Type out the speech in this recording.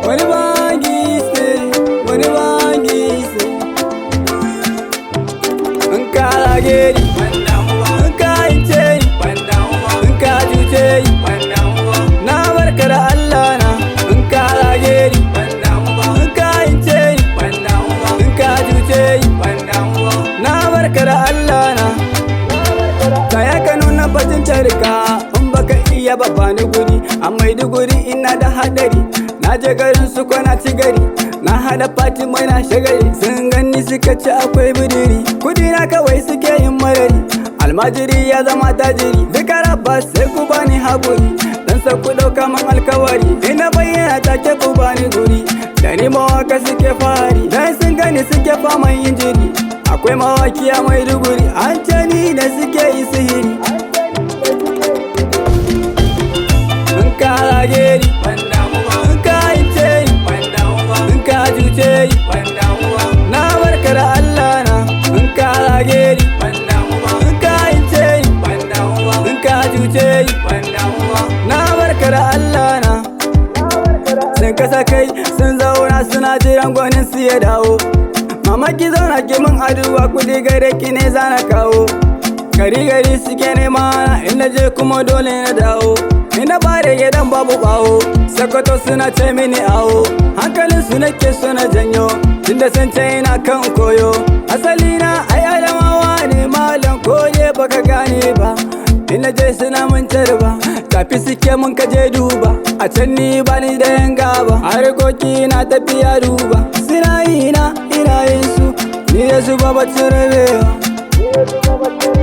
Wani bangis ne, wani bangis ne. In ka rage ni, in ka ince ni, in ka cuce ni, na barka da Allah na. In ka rage ni, in ka ince ni, in ka cuce ni, na barka da Allah na. Kaya ka nuna bacin tarika, in baka iya ba bani guri. A Maiduguri ina da hadari, na je garin su kwana ci gari. Na hada fati mai na shagari, sun gani suka ci akwai bidiri. Kudi na kawai suke yin marari, almajiri ya zama tajiri. Duka rabba sai ku bani haƙuri, dan sa ku ɗauka man alkawari. Ina bayyana take ku bani guri, da ni mawaka suke fahari. Dan sun gani suke faman yin jiri, akwai mawaki a Maiduguri. An ce ni da suke yi sihiri. In ka rage ni, in ka ince ni, in ka cuce ni, na barka da Allah na. In ka rage ni, in ka ince ni, in ka cuce ni, na barka da Allah na. Sun kasa kai sun zauna suna jiran gwanin su ya dawo. Mama ki zauna ki min aduwa, kudi gare ki ne zana kawo. Gari gari suke nema na, in na je kuma dole na dawo. Ina bare gidan babu bawo, Sokoto suna ce mini awo. Hankalin su nake so na janyo, tunda sun ce ina kan koyo. Asali na ai Adamawa ne malam, koye baka gane ba. Ina je suna mun tarba, tafi suke mun kaje duba. A can ni bani da yan gaba, harkoki na tafiya duba. Suna yi na ina yin su, ni da su ba bacin rabewa.